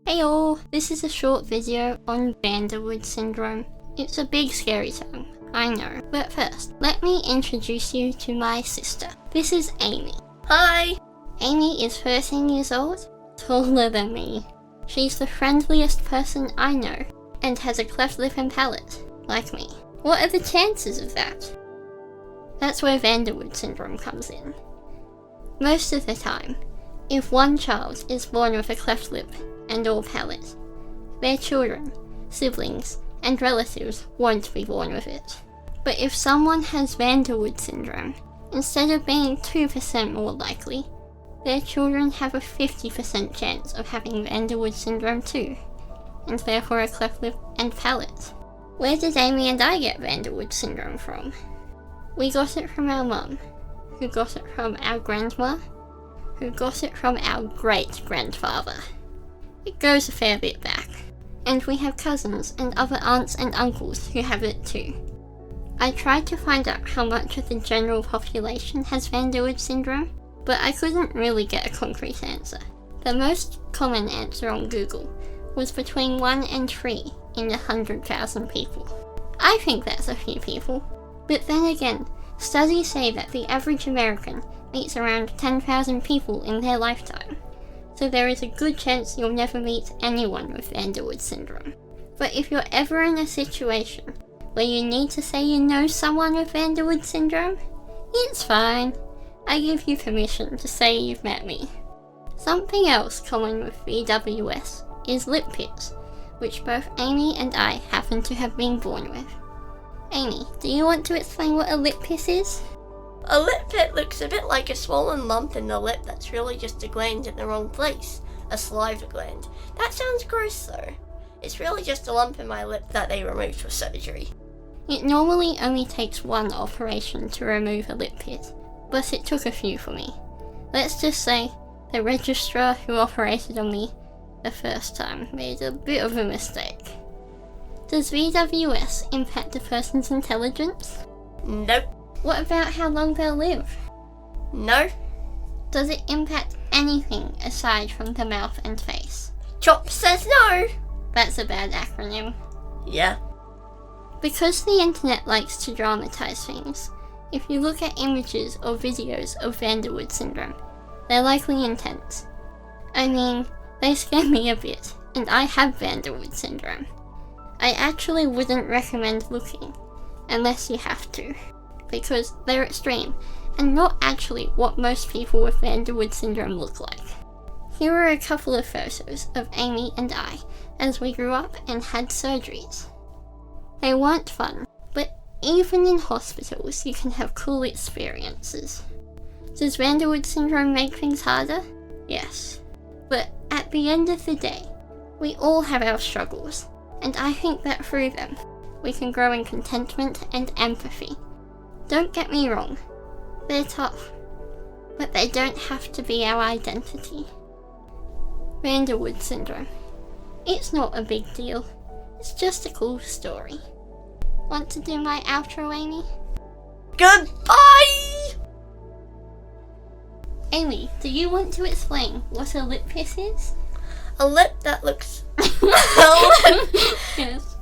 Heyo! This is a short video on Woude Syndrome. It's a big scary term, I know. But first, let me introduce you to my sister. This is Amy. Hi! Amy is 13 years old, taller than me. She's the friendliest person I know, and has a cleft lip and palate, like me. What are the chances of that? That's where Woude Syndrome comes in. Most of the time, if one child is born with a cleft lip and/or palate, their children, siblings, and relatives won't be born with it. But if someone has Woude Syndrome, instead of being 2% more likely, their children have a 50% chance of having Woude Syndrome too, and therefore a cleft lip and palate. Where did Amy and I get Woude Syndrome from? We got it from our mum, who got it from our grandma, who got it from our great-grandfather. It goes a fair bit back, and we have cousins and other aunts and uncles who have it too. I tried to find out how much of the general population has Woude Syndrome, but I couldn't really get a concrete answer. The most common answer on Google was between 1 and 3 in 100,000 people. I think that's a few people, but then again, studies say that the average American meets around 10,000 people in their lifetime, so there is a good chance you'll never meet anyone with Woude Syndrome. But if you're ever in a situation where you need to say you know someone with Woude Syndrome, it's fine. I give you permission to say you've met me. Something else common with VWS is lip pits, which both Amy and I happen to have been born with. Amy, do you want to explain what a lip pit is? A lip pit looks a bit like a swollen lump in the lip that's really just a gland in the wrong place. A saliva gland. That sounds gross though. It's really just a lump in my lip that they removed for surgery. It normally only takes one operation to remove a lip pit, but it took a few for me. Let's just say the registrar who operated on me the first time made a bit of a mistake. Does VWS impact a person's intelligence? Nope. What about how long they'll live? No. Does it impact anything aside from the mouth and face? Chop says no. That's a bad acronym. Yeah. Because the internet likes to dramatize things, if you look at images or videos of Woude Syndrome, they're likely intense. I mean, they scare me a bit, and I have Woude Syndrome. I actually wouldn't recommend looking, unless you have to, because they're extreme, and not actually what most people with Woude Syndrome look like. Here are a couple of photos of Amy and I as we grew up and had surgeries. They weren't fun, but even in hospitals you can have cool experiences. Does Woude Syndrome make things harder? Yes. But at the end of the day, we all have our struggles, and I think that through them, we can grow in contentment and empathy. Don't get me wrong, they're tough, but they don't have to be our identity. Woude Syndrome. It's not a big deal, it's just a cool story. Want to do my outro, Amy? Goodbye! Amy, do you want to explain what a lip pit is? A lip that looks... Yes.